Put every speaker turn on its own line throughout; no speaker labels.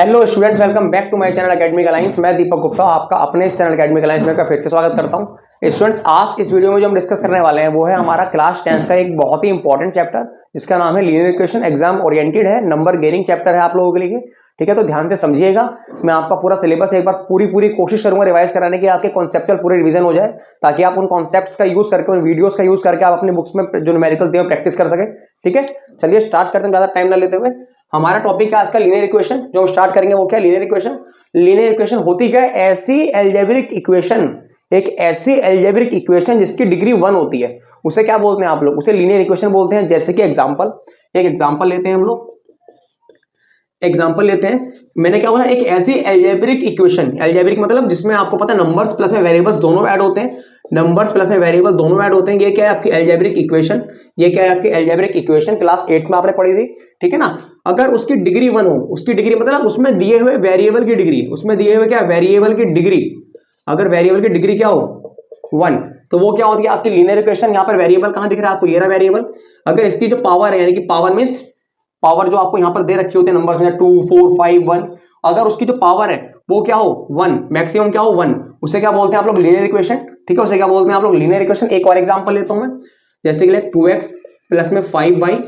Hello students, welcome back to my channel academic alliance. मैं दीपक गुप्ता आपका अपने इस चैनल एकेडमिक अलायंस में फिर से स्वागत करता हूं। स्टूडेंट्स, आज इस वीडियो में जो हम डिस्कस करने वाले हैं वो है हमारा क्लास 10 का एक बहुत ही इंपॉर्टेंट चैप्टर जिसका नाम है लीनियर इक्वेशन। एग्जाम ओरिएंटेड है, नंबर गेनिंग चैप्टर है आप लोगों के लिए। ठीक है, तो ध्यान से समझिएगा। मैं आपका पूरा सिलेबस एक बार पूरी कोशिश करूंगा रिवाइज कराने की, आपके कॉन्सेप्चुअल पूरे रिवीजन हो जाए, ताकि आप उन कॉन्सेप्ट्स का यूज करके, उन वीडियोस का यूज करके आप अपनी बुक्स में जो न्यूमेरिकल दिए प्रैक्टिस कर सके। ठीक है, चलिए स्टार्ट करते हैं ज्यादा टाइम ना लेते हुए। हमारा टॉपिक है आज का लीनियर इक्वेशन। जो हम स्टार्ट करेंगे वो क्या है? Linear equation. लीनियर इक्वेशन होती क्या है? ऐसी अलजेब्रिक इक्वेशन, एक ऐसी अलजेब्रिक इक्वेशन जिसकी डिग्री 1 होती है, उसे क्या बोलते हैं आप लोग? उसे लीनियर इक्वेशन बोलते हैं। जैसे कि एग्जांपल, एक एग्जांपल लेते हैं हम लोग। एग्जांपल लेते हैं, मैंने क्या बोला? एक ऐसी अलजेब्रिक इक्वेशन, अलजेब्रिक मतलब जिसमें आपको पता है नंबर्स प्लस में वेरिएबल्स दोनों ऐड होते हैं, नंबर्स प्लस में वेरिएबल दोनों ऐड होते हैं। ये क्या है? आपकी अलजेब्रिक इक्वेशन। ये क्या है? आपकी अलजेब्रिक इक्वेशन क्लास 8 में आपने पढ़ी थी। ठीक है ना? अगर उसकी डिग्री 1 हो, उसकी डिग्री मतलब उसमें दिए हुए वेरिएबल की डिग्री, उसमें दिए हुए क्या? वेरिएबल की डिग्री। अगर वेरिएबल की डिग्री क्या हो? 1, तो वो क्या होती है? आपकी लीनियर इक्वेशन। यहाँ पर वेरिएबल कहां दिख रहा है आपको? ये रहा वेरिएबल। अगर इसकी जो पावर है, यानी कि पावर मींस पावर जो आपको यहां पर दे रखी होती है नंबर्स में 2 4 5 1, अगर उसकी जो पावर है वो क्या हो? 1, मैक्सिमम क्या हो? 1, उसे क्या बोलते हैं आप लोग? Linear equation. ठीक है, उसे क्या बोलते हैं आप लोग? Linear equation. एक और एग्जांपल लेता हूं मैं, जैसे कि 2x प्लस में 5y।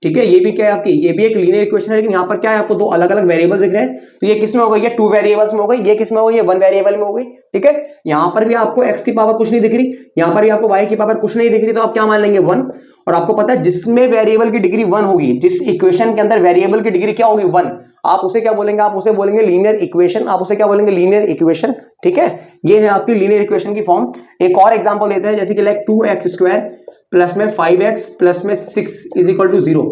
ठीक है, ये भी क्या है आपकी? ये भी एक लीनियर इक्वेशन है, लेकिन यहाँ पर क्या है? आपको दो अलग अलग वेरिएबल्स दिख रहे हैं। तो ये किस में हो गई? ये 2 वेरिएबल्स में हो गई। ये किस में हो गई? ये 1 वेरिएबल में हो गई। ठीक है, यहाँ पर भी आपको x की पावर कुछ नहीं दिख रही, यहाँ पर भी आपको y की पावर कुछ नहीं दिख रही, तो आप क्या मान लेंगे? 1। और आपको पता है जिसमें वेरिएबल की डिग्री 1 होगी, जिस इक्वेशन के अंदर वेरिएबल की डिग्री क्या होगी? 1, आप उसे क्या बोलेंगे? आप उसे बोलेंगे लीनियर इक्वेशन। आप उसे क्या बोलेंगे? Linear equation. ठीक है, ये है आपकी लीनियर इक्वेशन की फॉर्म। एक और एग्जांपल लेते हैं, जैसे कि 2x² प्लस में 5x प्लस में 6 is equal to 0।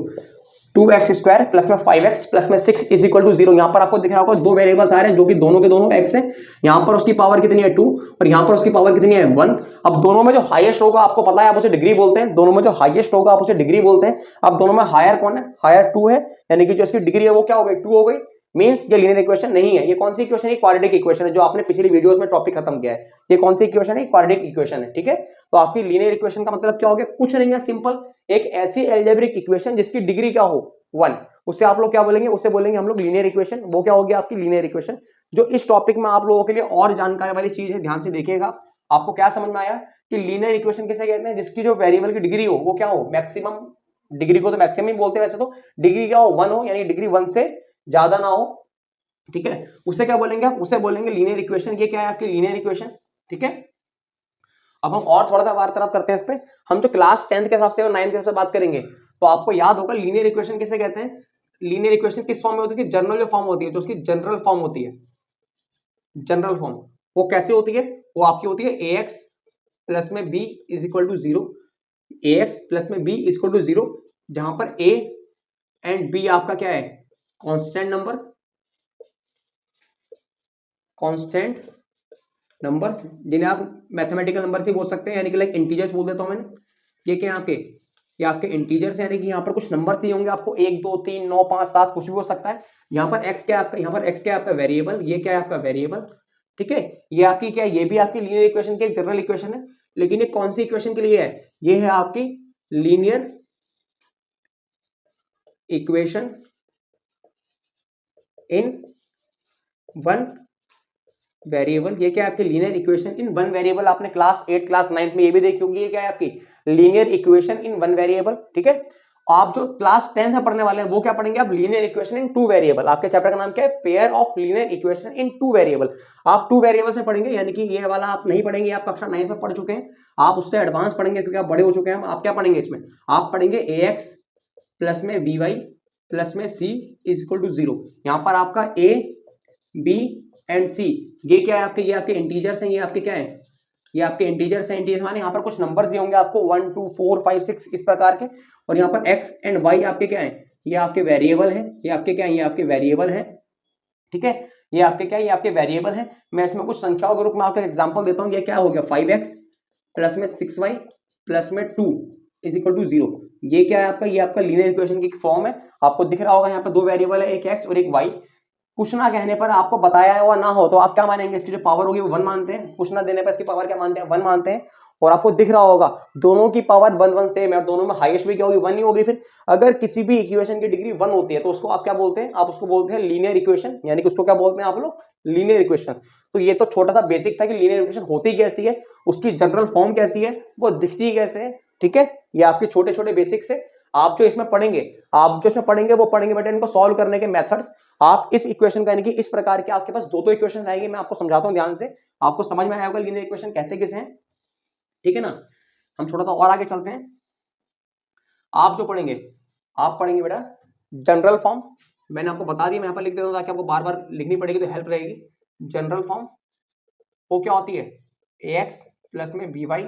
2x² plus में 5x प्लस में 6 इज इक्वल टू 0। यहां पर आपको दिख रहा होगा दो वेरिएबल्स आ रहे हैं जो कि दोनों के दोनों x है। यहां पर उसकी पावर कितनी है? 2, और यहां पर उसकी पावर कितनी है? 1। अब दोनों में जो हाईएस्ट होगा आपको पता है, आप उसे डिग्री बोलते हैं। दोनों में जो हाईएस्ट होगा आप उसे डिग्री बोलते हैं। अब दोनों में हायर कौन है? हायर 2 है, यानी कि जो इसकी डिग्री है वो क्या हो गई? 2 हो गई। मींस ये लीनियर इक्वेशन नहीं है। ये कौन सी इक्वेशन है? क्वाड्रेटिक इक्वेशन है, जो आपने पिछली वीडियोस में टॉपिक खत्म किया है। ये कौन सी इक्वेशन है? क्वाड्रेटिक इक्वेशन है। ठीक है, तो आपकी लीनियर इक्वेशन का मतलब क्या हो गया? कुछ नहीं है, सिंपल एक ऐसी अलजेब्रिक इक्वेशन जिसकी डिग्री क्या हो? 1। उससे आप लोग क्या बोलेंगे? उसे बोलेंगे हम लोग लीनियर इक्वेशन। वो क्या होगी आपकी? Linear equation. जो इस टॉपिक में आप लोगों के लिए और जानकारी वाली चीज है, ध्यान से देखिएगा। आपको क्या समझ में आया कि लीनियर इक्वेशन किसे कहते हैं? जिसकी जो वेरिएबल की डिग्री हो वो क्या हो? मैक्सिमम। डिग्री को तो मैक्सिमम ही बोलते हैं वैसे तो। डिग्री क्या हो? 1 हो, यानी डिग्री 1 से ज्यादा ना हो। ठीक है, उसे क्या बोलेंगे आप? उसे बोलेंगे लीनियर इक्वेशन। ये क्या है आपकी? Linear equation. ठीक है, अब हम और थोड़ा सा वार्तालाप करते हैं इस पे। हम जो क्लास 10 के हिसाब से और 9 के हिसाब से बात करेंगे, तो आपको याद होगा लीनियर इक्वेशन किसे कहते हैं। लीनियर इक्वेशन किस फॉर्म में होती है? जनरल जो फॉर्म होती है, जो उसकी जनरल फॉर्म होती है, जनरल फॉर्म, वो कैसे होती है? वो आपकी होती है ax प्लस में b is equal to 0। ax plus में b इज इक्वल टू 0, जहां पर a एंड b आपका क्या है? कांस्टेंट नंबर, कांस्टेंट नंबर्स, जिन्हें आप मैथमेटिकल नंबर्स ही बोल सकते हैं, यानी कि लाइक इंटीजर्स बोल देता हूं मैंने। ये क्या है आपके? ये आपके इंटीजर्स, यानी कि यहाँ पर कुछ नंबर दिए होंगे आपको, 1 2 3 9 5 7, कुछ भी हो सकता है। यहाँ पर x क्या है आपका? यहाँ पर x क्या है आपका? वेरिएबल। ये क्या है आपका? वेरिएबल। ठीक है, ये आपकी क्या है? ये भी आपकी लीनियर इक्वेशन की एक जनरल इक्वेशन है, लेकिन ये कौन सी इक्वेशन के लिए है? ये है आपकी लीनियर इक्वेशन इन 1 वेरिएबल। ये क्या है आपकी? Linear equation in 1 variable. आपने क्लास 8 क्लास 9 में ये भी देखी होगी। ये क्या है आपकी? Linear equation in 1 variable. ठीक है, आप जो क्लास 10 में पढ़ने वाले हैं वो क्या पढ़ेंगे आप? Linear equation in 2 variable. आपके चैप्टर का नाम क्या है? Pair of linear equation in 2 variable. आप 2 वेरिएबल से पढ़ेंगे, यानी कि ये वाला आप नहीं पढ़ेंगे, आप कक्षा 9 में पढ़ चुके हैं। आप उससे एडवांस पढ़ेंगे क्योंकि आप बड़े हो चुके हैं। आप क्या पढ़ेंगे इसमें? आप पढ़ेंगे ax प्लस में by प्लस में c इज इक्वल टू 0। यहां पर आपका a b एंड c, ये क्या है आपके? ये आपके इंटीजर्स हैं। ये आपके क्या है? ये आपके इंटीजर्स हैं। इंटीजर्स माने यहाँ पर कुछ नंबर्स दिए होंगे आपको 1 2 4 5 6 इस प्रकार के, और यहाँ पर x एंड y आपके क्या है? ये आपके वेरिएबल हैं। ये आपके क्या है? ये आपके वेरिएबल हैं। ठीक है, ये आपके क्या है? ये आपके वेरिएबल हैं। मैं इसमें कुछ संख्याओं के रूप में आपको एग्जांपल देता हूँ। ये क्या हो गया? 5x प्लस में 6y प्लस में 2 इज इक्वल टू 0। ये क्या है आपका? ये आपका लीनियर इक्वेशन की फॉर्म है। आपको दिख रहा होगा यहाँ पर दो वेरिएबल है, एक x और एक y। कुछ ना कहने पर आपको बताया हुआ ना हो तो आप क्या मानेंगे, इसकी जो पावर होगी वो 1 मानते हैं, कुछ ना देने पर इसकी पावर क्या मानते हैं, 1 मानते हैं। और आपको दिख रहा होगा दोनों की पावर 1 1 सेम है और दोनों में हाईएस्ट भी क्या होगी, 1 ही होगी। फिर अगर किसी भी इक्वेशन की डिग्री 1 होती है तो उसको आप क्या बोलते हैं, आप उसको बोलते हैं लीनियर इक्वेशन, यानी कि उसको क्या बोलते हैं आप लोग, लीनियर इक्वेशन। तो ये तो छोटा सा बेसिक था कि लीनियर इक्वेशन होती कैसी है, उसकी जनरल फॉर्म कैसी है, वो दिखती कैसे है, ठीक है। ये आपके छोटे छोटे बेसिक्स है, आप जो इसमें पढ़ेंगे, आप जो इसमें पढ़ेंगे वो पढ़ेंगे, बट इनको सॉल्व करने के मेथड्स आप इस इक्वेशन का, यानी कि इस प्रकार के आपके पास दो इक्वेशन आएंगे, मैं आपको समझाता हूं ध्यान से, आपको समझ में आया होगा लीनियर इक्वेशन कहते किसे हैं, ठीक है ना। हम थोड़ा सा और आगे चलते हैं। आप जो पढ़ेंगे, आप पढ़ेंगे बेटा जनरल फॉर्म, मैंने आपको बता दिया, मैं यहाँ पर लिख देता हूँ ताकि आपको बार बार लिखनी पड़ेगी तो हेल्प रहेगी। जनरल फॉर्म वो क्या होती है, ax प्लस में by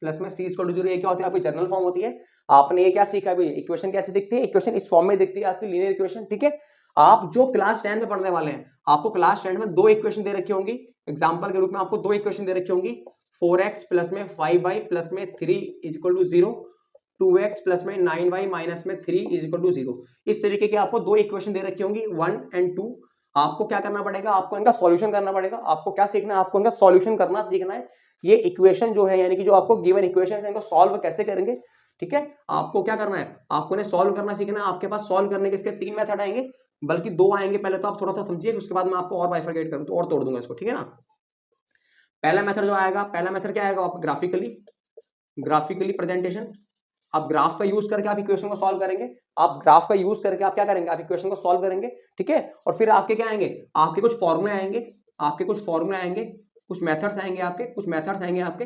प्लस में c इक्वल टू 0, ये क्या होती है आपकी जनरल फॉर्म होती है। आपने ये क्या सीखा अभी, इक्वेशन कैसे दिखती है, इक्वेशन इस फॉर्म में दिखती है आपकी लीनियर इक्वेशन, ठीक है। आप जो क्लास 10 में पढ़ने वाले हैं, आपको क्लास 10 में दो इक्वेशन दे रखी होंगी, एग्जांपल के रूप में आपको दो इक्वेशन दे रखी होंगी, 4x प्लस में 5y प्लस में 3 इक्वल टू 0, 2x प्लस में 9y माइनस में 3 इक्वल टू 0। इस तरीके के आपको दो इक्वेशन दे रखी होंगी 1 एंड 2। आपको क्या करना पड़ेगा, आपको इनका सॉल्यूशन करना पड़ेगा। आपको क्या सीखना है, आपको इनका सॉल्यूशन करना सीखना है। ये इक्वेशन जो है, यानी कि जो आपको गिवन इक्वेशन है, इनको सॉल्व कैसे करेंगे, ठीक है। आपको क्या करना है, आपको इन्हें सॉल्व करना सीखना है। आपके पास सॉल्व करने के इसके 3 मेथड आएंगे, बल्कि 2 आएंगे। पहले तो आप थोड़ा सा समझिए, उसके बाद मैं आपको और बाइफरकेट करूँ तो और तोड़ दूंगा इसको, ठीक है ना। पहला मेथड जो आएगा, पहला मेथड क्या आएगा, आप ग्राफिकली प्रेजेंटेशन। आप ग्राफ का यूज करके आप इक्वेशन को सॉल्व करेंगे, आप ग्राफ का यूज करके आप क्या करेंगे, आप इक्वेशन को सॉल्व करेंगे, ठीक है। और फिर आपके क्या आएंगे, आपके कुछ फॉर्मूले आएंगे, आपके कुछ फॉर्मूले आएंगे, कुछ मेथड्स आएंगे, आपके कुछ मेथड्स आएंगे आपके,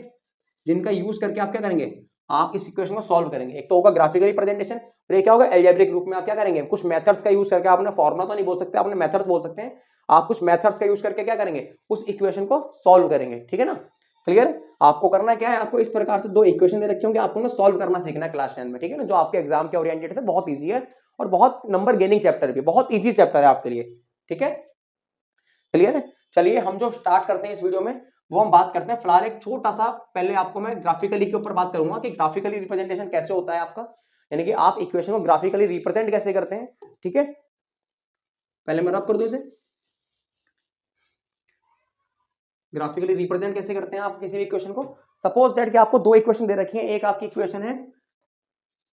जिनका यूज करके आप क्या करेंगे, आप इस इक्वेशन को सॉल्व करेंगे। एक तो होगा ग्राफिकली प्रेजेंटेशन, फिर एक क्या होगा अलजेब्रिक रूप में आप क्या करेंगे, कुछ मेथड्स का यूज करके, आपने फॉर्मूला तो नहीं बोल सकते, आपने मेथड्स बोल सकते हैं, आप कुछ मेथड्स का यूज करके क्या करेंगे, उस इक्वेशन को सॉल्व करेंगे, ठीक है ना। क्लियर है। आपको करना क्या है, आपको इस प्रकार से दो इक्वेशन दे रखे होंगे, आपको ना सॉल्व करना सीखना है क्लास 10 में, ठीक है ना। जो आपके एग्जाम के ओरिएंटेड है, बहुत ईजी है और बहुत नंबर गेनिंग चैप्टर भी, बहुत ईजी चैप्टर है आपके लिए, ठीक है। क्लियर है। चलिए हम जो स्टार्ट करते हैं इस वीडियो में, वो हम बात करते हैं फिलहाल एक छोटा सा, पहले आपको मैं ग्राफिकली के ऊपर बात करूंगा कि ग्राफिकली रिप्रेजेंटेशन कैसे होता है आपका, यानी कि आप इक्वेशन को ग्राफिकली रिप्रेजेंट कैसे करते हैं, ठीक है। पहले मैं रब कर दूं इसे, ग्राफिकली रिप्रेजेंट कैसे करते हैं आप किसी भी इक्वेशन को। सपोज दैट कि आपको दो इक्वेशन दे रखी है, एक आपकी इक्वेशन है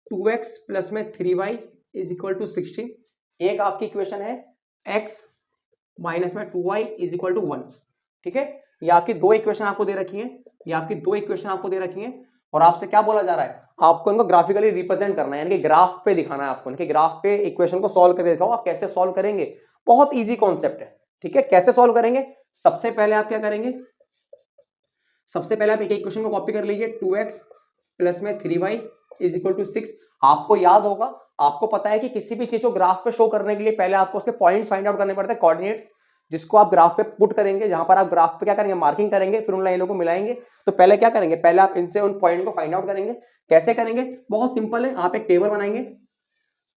2x प्लस में 3y इज इक्वल टू 16, एक आपकी इक्वेशन है x माइनस में 2y इज इक्वल टू 1, ठीक है। ये आपकी दो इक्वेशन आपको दे रखी है, ये आपकी दो इक्वेशन आपको दे रखी है, और आपसे क्या बोला जा रहा है, आपको इनको ग्राफिकली रिप्रेजेंट करना है, यानी कि ग्राफ पे दिखाना है आपको, इनके ग्राफ पे इक्वेशन को सॉल्व करके दिखाओ। आप कैसे सॉल्व करेंगे, बहुत इजी कॉन्सेप्ट है, ठीक है। कैसे सॉल्व करेंगे, सबसे पहले आप क्या करेंगे, सबसे पहले आप एक इक्वेशन को कॉपी कर लीजिए, 2x प्लस में 3y इज इक्वल टू 6। आपको याद होगा, आपको पता है कि किसी भी चीज को ग्राफ पे शो करने के लिए पहले आपको उसके पॉइंट्स फाइंड आउट करने पड़ते हैं, कोऑर्डिनेट्स, जिसको आप ग्राफ पे पुट करेंगे, जहां पर आप ग्राफ पे क्या करेंगे, मार्किंग करेंगे, फिर उन लाइनों को मिलाएंगे। तो पहले क्या करेंगे, पहले आप इनसे उन पॉइंट को फाइंड आउट करेंगे। कैसे करेंगे, बहुत सिंपल है, आप एक टेबल बनाएंगे,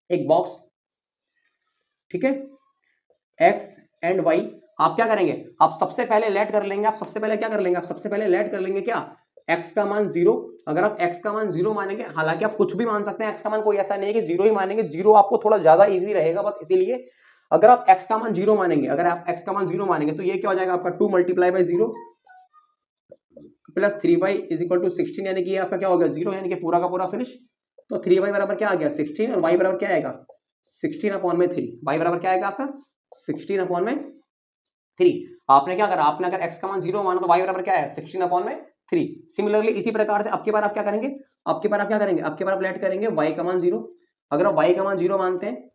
एक बॉक्स, ठीक है, एक्स एंड वाई। आप क्या करेंगे, आप सबसे पहले लेट कर लेंगे, आप सबसे पहले क्या कर लेंगे, आप सबसे पहले लेट कर लेंगे क्या, x का मान 0। अगर आप x का मान 0 मानेंगे, हालांकि आप कुछ भी मान सकते हैं, x का मान कोई ऐसा नहीं है कि 0 ही मानेंगे, 0 आपको थोड़ा ज्यादा इजी रहेगा, बस इसीलिए अगर आप x का मान 0 मानेंगे, अगर आप x का मान 0 मानेंगे तो ये क्या हो जाएगा आपका 2 multiply by 0 plus 3y is equal to 16, यानी कि ये आपका क्या हो गया 0, यानी कि पूरा का पूरा फिनिश। तो 3y बराबर क्या आ गया 16, और y बराबर क्या आएगा 16 अपॉन में 3, y बराबर क्या आएगा आपका 16 अपॉन में 3। आपने क्या करा, आपने अगर x का मान 0 माना तो y बराबर क्या है 16 अपॉन में 3। सिमिलरली इसी प्रकार से आपके बार आप क्या करेंगे, आपके बार आप क्या करेंगे, आपके बार आप लेट करेंगे y का मान 0। अगर आप y का मान 0 मानते हैं,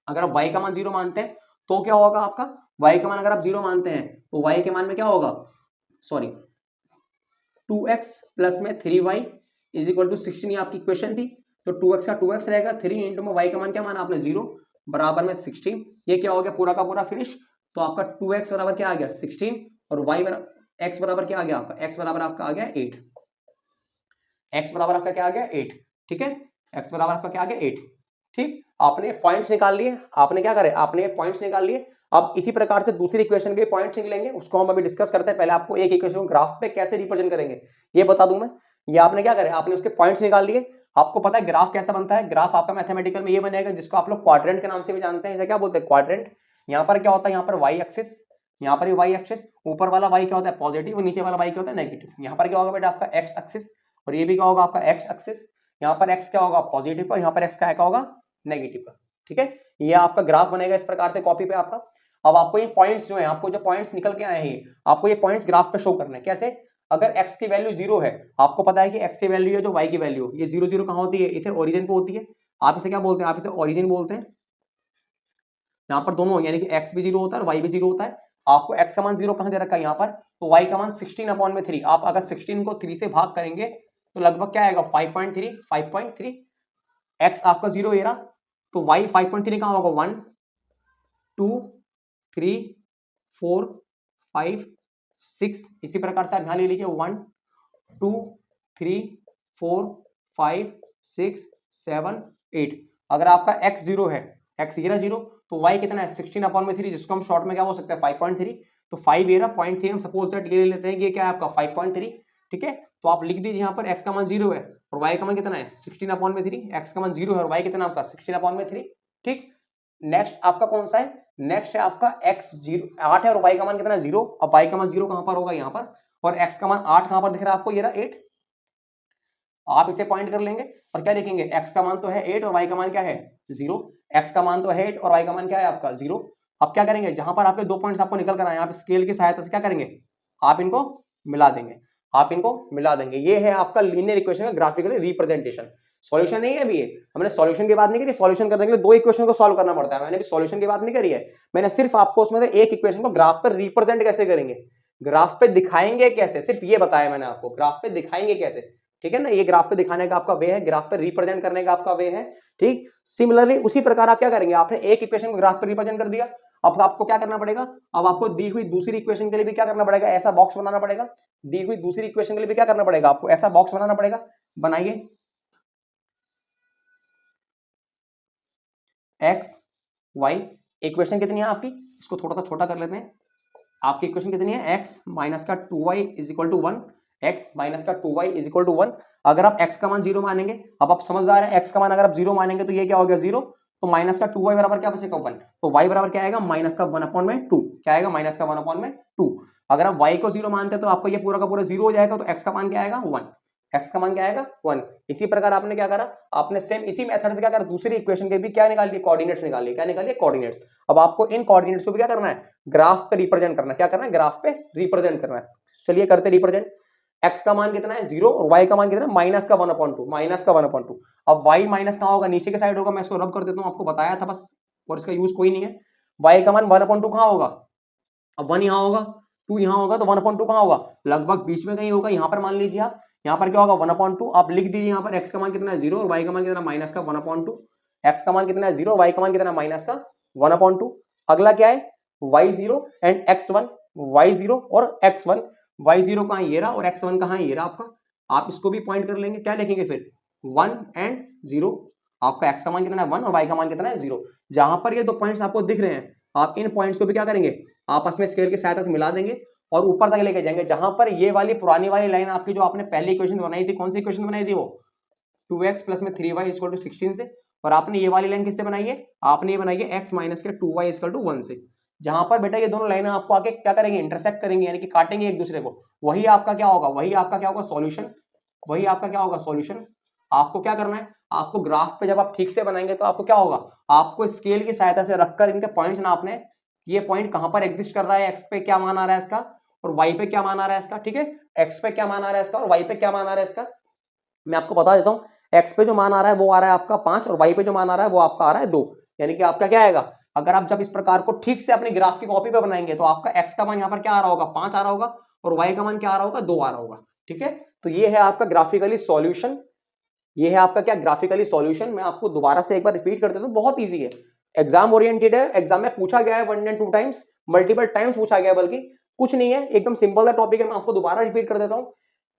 अगर आप y का मान 0 मानते हैं तो क्या होगा आपका, y का मान अगर आप 0 मानते हैं तो y के मान में क्या होगा, सॉरी 2x प्लस में 3y इज इक्वल टू 16, ये आपकी इक्वेशन थी। तो 2x का 2x रहेगा, 3 इंटू में y का मान क्या माना आपने 0 बराबर में 16, ये क्या हो गया पूरा का पूरा फिनिश। तो आपका 2x बराबर क्या आ गया 16, और y बराबर x बराबर क्या आ गया आपका, x बराबर आपका आ गया 8, x बराबर आपका क्या आ गया 8, ठीक है, x बराबर आपका क्या आ गया 8। ठीक, आपने पॉइंट्स निकाल लिए, आपने क्या करे, आपने पॉइंट्स निकाल लिए। अब इसी प्रकार से दूसरी इक्वेशन के पॉइंट्स निकलेंगे, उसको हम अभी डिस्कस करते हैं। पहले आपको एक इक्वेशन को ग्राफ पे कैसे रिप्रेजेंट करेंगे ये बता दूं मैं। ये आपने क्या करे, आपने उसके पॉइंट्स निकाल लिए। आपको पता है ग्राफ कैसा बनता है, ग्राफ आपका मैथमेटिकल में ये बनेगा जिसको आप लोग क्वाड्रेंट के नाम से भी जानते हैं। इसे क्या बोलते हैं, क्वाड्रेंट। यहाँ पर क्या होता है, यहाँ पर वाई एक्सिस, यहाँ पर भी वाई एक्सिस, ऊपर वाला वाई क्या होता है पॉजिटिव और नीचे वाला वाई क्या होता है नेगेटिव। यहाँ पर क्या होगा बेटा आपका एक्स एक्सिस और ये भी क्या होगा आपका एक्स एक्सिस। यहाँ पर एक्स क्या होगा पॉजिटिव का, यहाँ पर एक्स क्या होगा नेगेटिव का। ठीक है, ये आपका ग्राफ बनेगा इस प्रकार से कॉपी पे आपका। अब आपको ये पॉइंट्स जो है, आपको जो पॉइंट्स निकल के आए हैं, आपको ये पॉइंट्स ग्राफ पे शो करने हैं। कैसे? अगर x की वैल्यू 0 है, आपको पता है कि x की वैल्यू है जो y की वैल्यू, ये 0 0 कहां होती है, इसे ओरिजिन पे होती है। आप इसे क्या बोलते हैं, आप इसे ओरिजिन बोलते हैं। यहाँ पर दोनों यानी कि x भी 0 होता है और y भी 0 होता है। आपको x का मान 0 कहां दे रखा है यहाँ पर, तो y का मान 16/3। आप अगर 16 को 3 से भाग करेंगे तो लगभग क्या आएगा 5.3। x आपका 0 ये रहा, तो y 5.3 कहां होगा 1 2 3 4 5 6। इसी प्रकार से आप यहां ले लीजिए 1 2 3 4 5 6 7 8। अगर आपका x 0 है, x ये रहा 0, तो y कितना है 16/3, जिसको हम शॉर्ट में क्या बोल सकते हैं 5.3। तो 5 ये रहा 0.3, हम सपोज दैट ये ले लेते हैं कि ये क्या है आपका 5.3। ठीक है, तो आप लिख दीजिए यहाँ पर x का मान 0 है और y का मान कितना है 16/3। x का मान 0 है और y कितना आपका 16/3। ठीक, नेक्स्ट आपका कौन सा है, नेक्स्ट है आपका x 8 है और y का मान कितना है 0। अब y का मान 0 कहां पर होगा यहाँ पर, और x का मान 8 कहां पर दिख रहा है आपको, ये रहा 8। आप इसे पॉइंट कर लेंगे और क्या लिखेंगे, x का मान तो है 8 और y का मान क्या है 0। x का मान तो है 8 और y का मान क्या है आपका 0। अब क्या करेंगे, जहां पर आपके दो पॉइंट्स आपको निकल कर आए, आप स्केल की सहायता से क्या करेंगे, आप इनको मिला देंगे, आप इनको मिला देंगे। ये है आपका लीनियर इक्वेशन का ग्राफिकली रिप्रेजेंटेशन। सॉल्यूशन नहीं है अभी, ये हमने सॉल्यूशन की बात नहीं करी। सॉल्यूशन करने के लिए दो इक्वेशन को सॉल्व करना पड़ता है, मैंने भी सॉल्यूशन की बात नहीं करी है। मैंने सिर्फ आपको उसमें से एक इक्वेशन को ग्राफ पर रिप्रेजेंट कैसे करेंगे, ग्राफ पे दिखाएंगे कैसे, सिर्फ ये बताया मैंने आपको, ग्राफ पे दिखाएंगे कैसे। ठीक है ना, ये ग्राफ पे दिखाने का आपका वे है, ग्राफ पे रिप्रेजेंट करने का आपका वे है। ठीक, सिमिलरली उसी प्रकार आप क्या करेंगे, आपने एक इक्वेशन को ग्राफ पे रिप्रेजेंट कर दिया, अब आपको क्या करना पड़ेगा, अब आपको दी हुई दूसरी इक्वेशन के लिए भी क्या करना पड़ेगा, ऐसा बॉक्स बनाना पड़ेगा। दी हुई दूसरी इक्वेशन के लिए भी क्या करना पड़ेगा, आपको ऐसा बॉक्स बनाना पड़ेगा। बनाइए, एक्स वाई इक्वेशन कितनी है आपकी, इसको थोड़ा सा छोटा कर लेते हैं। आपकी इक्वेशन कितनी है, x माइनस का 2y is equal to 1, x minus का 2y इज इक्वल टू 1। अगर आप x का मान 0 मानेंगे, अब आप समझदार हैं, x का मान अगर आप 0 मानेंगे तो ये क्या हो गया 0, तो माइनस का 2y बराबर क्या बचेगा 1, तो y बराबर क्या आएगा माइनस का 1/2, क्या आएगा माइनस का 1/2। अगर आप y को 0 मानते हैं तो आपको ये पूरा का पूरा 0 हो जाएगा, तो x का मान क्या आएगा 1, x का मान क्या आएगा 1। इसी प्रकार आपने क्या करा, आपने सेम इसी मेथड से क्या करा, दूसरी इक्वेशन के भी क्या निकाल लिए, कोऑर्डिनेट्स निकाल लिए। क्या निकाल लिए, कोऑर्डिनेट्स। अब आपको इन कोऑर्डिनेट्स को भी क्या करना है, ग्राफ पे रिप्रेजेंट करना है। क्या करना है, ग्राफ पे रिप्रेजेंट करना है। चलिए करते रिप्रेजेंट। x का मान कितना है 0 और y का मान कितना है माइनस का 1/2, माइनस का 1/2। अब y माइनस कहां होगा, नीचे के साइड होगा, मैं इसको रब कर देता हूं, आपको बताया था बस, और इसका यूज कोई नहीं है। y का मान 1/2 कहां होगा, अब 1 यहां होगा 2 यहां होगा, तो 1/2 कहां होगा, लगभग बीच में कहीं होगा, यहां पर मान लीजिए आप, यहां पर क्या होगा 1/2। आप लिख दीजिए यहाँ पर x का मान कितना है 0 और y का मान कितना माइनस का 1/2। x का मान कितना है 0, y का मान कितना माइनस का 1/2। अगला क्या है y0 एंड x1, y0 और x1। y0 कहां ये रहा और x1 कहां ये रहा आपका, आप इसको भी पॉइंट कर लेंगे। क्या लिखेंगे फिर 1 एंड 0। आपका x का मान कितना है 1 और y का मान कितना है 0। जहां पर ये दो पॉइंट्स आपको दिख रहे हैं, आप इन पॉइंट्स को भी क्या करेंगे, आपस में स्केल की सहायता से मिला देंगे और ऊपर तक लेके जाएंगे। जहां पर ये वाली पुरानी वाली लाइन आपकी जो आपने पहली इक्वेशन बनाई थी, कौन सी इक्वेशन बनाई थी वो 2x प्लस में 3y इक्वल टू 16 से, और आपने ये वाली लाइन किससे बनाई है, आपने ये बनाई है x माइनस के 2y इक्वल टू 1 से। जहां पर बेटा ये दोनों लाइनें आपको आके क्या करेंगे, इंटरसेक्ट करेंगे, यानी कि काटेंगे एक दूसरे को, वही आपका क्या होगा, वही आपका क्या होगा सॉल्यूशन, वही आपका क्या होगा सॉल्यूशन। आपको क्या करना है, आपको ग्राफ पे जब आप ठीक से बनाएंगे तो आपको क्या होगा, आपको स्केल की सहायता से रखकर इनके पॉइंट्स नापने, ये पॉइंट कहां पर एग्जिस्ट कर रहा है, एक्स पे क्या मान आ रहा है इसका और वाई पे क्या मान आ रहा है इसका। ठीक है, एक्स पे क्या मान आ रहा है इसका और वाई पे क्या मान आ रहा है इसका, मैं आपको बता देता हूं। एक्स पे जो मान आ रहा है वो आ रहा है आपका 5 और वाई पे जो मान आ रहा है वो आपका आ रहा है 2। यानी कि आपका क्या आएगा, अगर आप जब इस प्रकार को ठीक से अपनी ग्राफ की कॉपी पे बनाएंगे तो आपका एक्स का मान यहाँ पर क्या आ रहा होगा 5 आ रहा होगा और वाई का मान क्या आ रहा होगा 2 आ रहा होगा। ठीक है, तो ये है आपका ग्राफिकली सॉल्यूशन, ये है आपका क्या ग्राफिकली सॉल्यूशन। मैं आपको दोबारा से एक बार रिपीट कर देता हूं, बहुत इजी है, एग्जाम ओरिएंटेड है, एग्जाम में पूछा गया है 1 एंड 2 टाइम्स, मल्टीपल टाइम्स पूछा गया है, बल्कि कुछ नहीं है, एकदम सिंपल सा टॉपिक है। मैं आपको दोबारा रिपीट कर देता हूं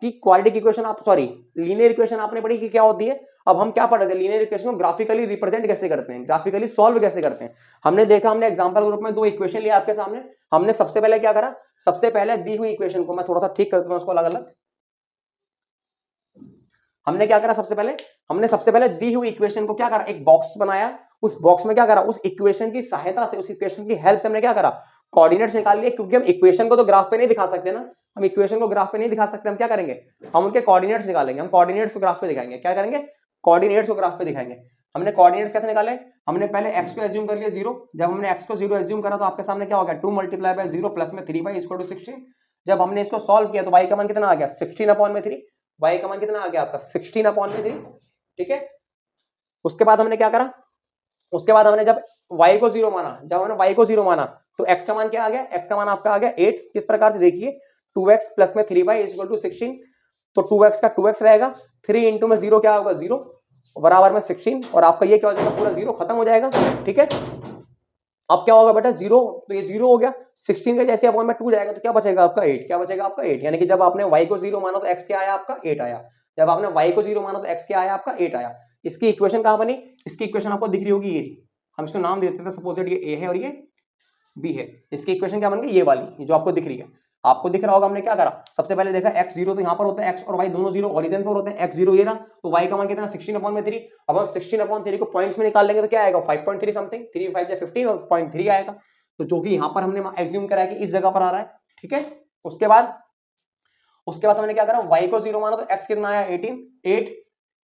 कि क्वाड्रेटिक इक्वेशन आप सॉरी लीनियर इक्वेशन आपने पढ़ी कि क्या होती है। अब हम क्या पढ़ रहे थे, लीनियर इक्वेशन को ग्राफिकली रिप्रेजेंट कैसे करते हैं, ग्राफिकली सॉल्व कैसे करते हैं। हमने देखा, हमने एग्जांपल ग्रुप में दो इक्वेशन लिया आपके सामने। हमने सबसे पहले क्या करा, सबसे पहले दी हुई इक्वेशन को मैं थोड़ा सा ठीक कर देता हूं उसको अलग अलग। हमने क्या करा, सबसे पहले दी हुई इक्वेशन को क्या करा, एक बॉक्स बनाया, उस बॉक्स में क्या करा, उस इक्वेशन की सहायता से, उस इक्वेशन की हेल्प से हमने क्या करा, कोऑर्डिनेट्स निकाल लिए। क्योंकि हम इक्वेशन को तो ग्राफ पे नहीं दिखा सकते ना, हम इक्वेशन को ग्राफ पे नहीं दिखा सकते, हम क्या करेंगे, हम उनके कोऑर्डिनेट्स निकालेंगे, हम कोऑर्डिनेट्स को ग्राफ पे दिखाएंगे। क्या करेंगे, कोऑर्डिनेट्स को ग्राफ पे दिखाएंगे। हमने कोऑर्डिनेट्स कैसे निकाले, हमने पहले x को एज्यूम कर लिया 0। जब हमने x को 0 एज्यूम करा तो आपके सामने क्या हो गया, 2 मल्टीप्लाई बाय 0 प्लस में 3y इक्वल टू 16। जब हमने इसको सॉल्व किया तो y का मान कितना आ गया, 16 अपॉन में 3। y का मान कितना आ गया आपका, 16 अपॉन में 3। ठीक है, उसके बाद हमने क्या करा, उसके बाद हमने जब y को 0 माना, जब हमने y को 0 माना तो x का मान क्या आ गया, x का मान आपका आ गया 8। किस प्रकार से देखिए, 2x प्लस में 3y इक्वल टू 16। तो 2x का 2x रहेगा, 3 इंटू में 0 क्या होगा, 0 बराबर में 16, और आपका ये क्या हो जाएगा, पूरा 0 खत्म हो जाएगा। ठीक है, अब क्या होगा बेटा, 0, तो ये 0 हो गया। 16 का जैसे अपॉन में 2 जाएगा तो क्या बचेगा आपका 8, क्या बचेगा आपका 8। यानी कि जब आपने y को 0 माना तो x क्या आया आपका 8 आया, जब आपने y को 0 माना तो x क्या आया आपका 8 आया। इसकी इक्वेशन कहां बनी, इसकी इक्वेशन आपको दिख रही होगी, ये हम इसको नाम देते थे, सपोज ये a है और ये b है। इसकी इक्वेशन क्या बन गई, ये वाली जो आपको दिख रही है। आपको दिख रहा होगा हमने क्या करा, सबसे पहले देखा x0 तो यहाँ पर होता है, x और y दोनों 0 ओरिजिन पर होते हैं। x0 ये रहा, तो y का मान कितना 16 अपॉन में 3। अब हम 16 अपॉन 3 को पॉइंट्स में निकाल लेंगे तो क्या आएगा, 5.3 समथिंग, 3 5 या 15 और 0.3 आएगा। तो जो कि यहाँ पर हमने एज्यूम करा है कि इस जगह पर आ रहा है। ठीक है, उसके बाद हमने क्या करा, y को 0 माना तो x कितना आया 18, 8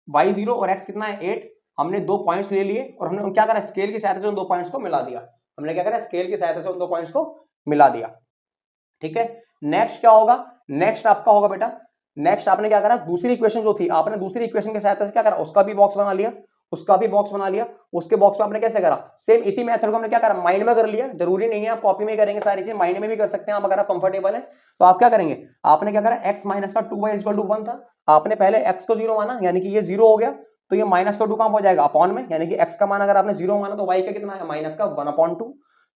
y0 और x कितना है 8। हमने दो पॉइंट्स ले लिए और हमने क्या करा, स्केल की सहायता से उन दो पॉइंट्स को मिला दिया। हमने क्या करा, स्केल की सहायता से उन दो पॉइंट्स को मिला दिया। ठीक है, नेक्स्ट क्या होगा, नेक्स्ट आपका होगा बेटा, नेक्स्ट आपने क्या करा, दूसरी इक्वेशन जो थी, आपने दूसरी इक्वेशन की सहायता से क्या करा, उसका भी बॉक्स बना लिया, उसका भी बॉक्स बना लिया। उसके बॉक्स में आपने कैसे करा, सेम इसी मेथड को हमने क्या करा, माइंड में कर लिया। जरूरी नहीं है आप कॉपी में करेंगे, सारी चीज माइंड में भी कर सकते हैं आप, अगर आप कंफर्टेबल है तो। आप क्या करेंगे, आपने क्या करा, x माइनस का 2y इक्वल टू 1 था, आपने पहले x को 0 माना, यानी कि ये 0 हो गया, तो ये माइनस का 2 कहां हो जाएगा, अपॉन में, यानी कि x का मान अगर आपने 0 माना तो y का कितना है, माइनस का 1/2।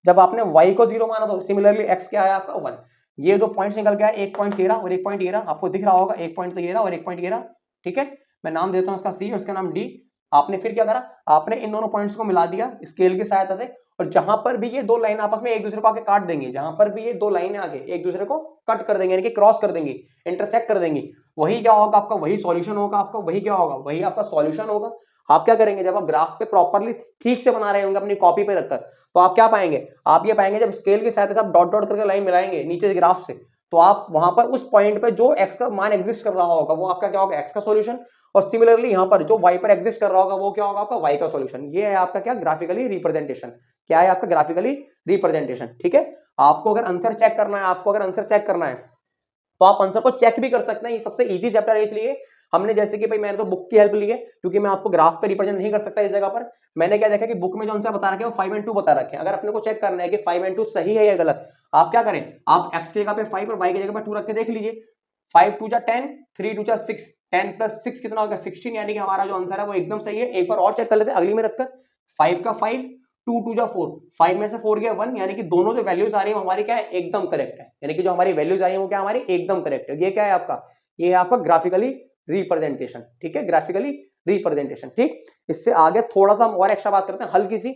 जब आपने y को 0 माना तो सिमिलरली x क्या आया आपका 1। ये दो पॉइंट्स निकल गया, एक पॉइंट ये रहा और एक पॉइंट ये रहा, आपको दिख रहा होगा, एक पॉइंट तो ये रहा और एक पॉइंट ये रहा। ठीक है, मैं नाम देता हूं इसका C और इसका नाम D। आपने फिर क्या करा, आपने इन दोनों पॉइंट्स को मिला दिया स्केल की सहायता से, और जहां पर भी ये दो लाइन आपस में एक दूसरे को आके काट देंगी, जहां पर भी ये दो लाइनें आगे एक दूसरे को कट कर देंगे, यानी कि क्रॉस कर देंगी, इंटरसेक्ट कर देंगी, वही क्या होगा आपका, वही सॉल्यूशन होगा आपका, वही क्या होगा, वही आपका सॉल्यूशन होगा। आप क्या करेंगे, जब आप ग्राफ पे प्रॉपर्ली ठीक से बना रहे होंगे अपनी कॉपी पे रखकर, तो आप क्या पाएंगे, आप ये पाएंगे जब स्केल की सहायता से आप डॉट डॉट करके लाइन मिलाएंगे नीचे ग्राफ से, तो आप वहां पर उस पॉइंट पे जो x का मान एग्जिस्ट कर रहा होगा वो आपका क्या होगा, x का सॉल्यूशन, और सिमिलरली यहां पर जो y पर एग्जिस्ट कर रहा होगा वो क्या होगा आपका y का सॉल्यूशन। ये है आपका क्या, ग्राफिकली रिप्रेजेंटेशन। क्या है आपका, ग्राफिकली रिप्रेजेंटेशन। ठीक है, आपको अगर आंसर चेक करना है, आपको अगर आंसर चेक करना है तो आप आंसर को चेक भी कर सकते हैं। ये सबसे इजी चैप्टर है, इसलिए हमने जैसे कि भाई मैंने तो बुक की हेल्प ली है, क्योंकि मैं आपको ग्राफ पे रिप्रेजेंट नहीं कर सकता इस जगह पर। मैंने क्या देखा कि बुक में जो आंसर बता रखे हैं वो 5 and 2 बता रखे हैं। अगर अपने को चेक करना है कि 5 and 2 सही है या गलत, आप क्या करें, आप x की जगह पे 5 और y की जगह पे 2 रख के देख लीजिए। 5 2 जा 10, 3 2 जा 6, 10 प्लस 6 कितना होगा 16, यानी कि हमारा जो आंसर है वो एकदम सही है। एक बार और चेक कर लेते हैं अगली में रखकर, 5 का 5, 2 2 जा 4, 5 में से 4 गया 1, यानी कि दोनों जो वैल्यूज आ रही है हमारी क्या है, एकदम करेक्ट है। यानी कि जो हमारी वैल्यूज आ रही है वो क्या हमारी एकदम करेक्ट है। ये क्या है आपका, ये है आपका ग्राफिकली रिप्रेजेंटेशन। ठीक है, ग्राफिकली रिप्रेजेंटेशन। ठीक, इससे आगे थोड़ा सा हम और एक्स्ट्रा बात करते हैं, हल्की सी।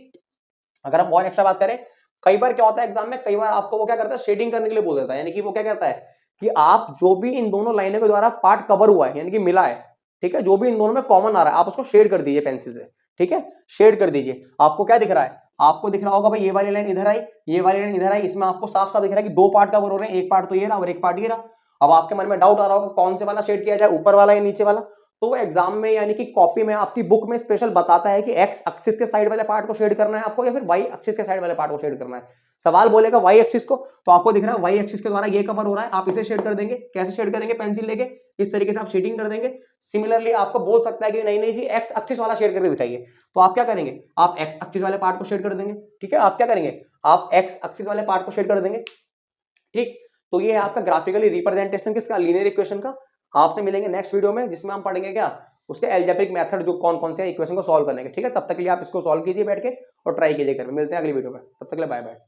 अगर हम और एक्स्ट्रा बात करें, कई बार क्या होता है एग्जाम में, कई बार आपको वो क्या करता है, शेडिंग करने के लिए बोल देता है। यानी कि वो क्या कहता है कि आप जो भी इन दोनों लाइनों के द्वारा पार्ट कवर हुआ है, यानी कि मिला है, ठीक है, जो भी इन दोनों में कॉमन आ रहा है आप उसको शेड कर दीजिए पेंसिल से। ठीक है, शेड कर दीजिए। आपको क्या दिख रहा है, आपको दिख रहा होगा भाई ये वाली लाइन इधर आई, ये वाली लाइन इधर आई, इसमें आपको साफ साफ दिख रहा है कि दो पार्ट कवर हो रहे हैं, एक पार्ट तो ये रहा और एक पार्ट ये रहा। अब आपके मन में डाउट आ रहा होगा कौन से वाला शेड किया जाए, ऊपर वाला या नीचे वाला। तो वो एग्जाम में यानी कि कॉपी में आपकी बुक में स्पेशल बताता है कि एक्स एक्सिस के साइड वाले पार्ट को शेड करना है आपको या फिर वाई एक्सिस के साइड वाले पार्ट को शेड करना है। सवाल बोलेगा वाई एक्सिस को, तो आपको दिख रहा है वाई एक्सिस के द्वारा ये कवर हो रहा है, आप इसे शेड कर देंगे। कैसे शेड करेंगे, पेंसिल लेके इस तरीके से आप शेडिंग कर देंगे। सिमिलरली आपको बोल सकता है कि नहीं नहीं जी एक्स एक्सिस वाला शेड करके दिखाइए, तो आप क्या करेंगे, आप एक्स एक्सिस वाले पार्ट को शेड कर देंगे। ठीक है, आप क्या करेंगे, आप एक्स एक्सिस वाले पार्ट को शेड कर देंगे। ठीक, तो ये है आपका ग्राफिकली रिप्रेजेंटेशन किसका, लीनियर इक्वेशन का। आपसे मिलेंगे नेक्स्ट वीडियो में जिसमें हम पढ़ेंगे क्या, उसके एल्जेब्रिक मेथड जो कौन कौन से इक्वेशन को सॉल्व करने के। ठीक है, तब तक के लिए आप इसको सॉल्व कीजिए बैठ के और ट्राई कीजिए घर में। मिलते हैं अगली वीडियो में, तब तक के लिए बाय बाय।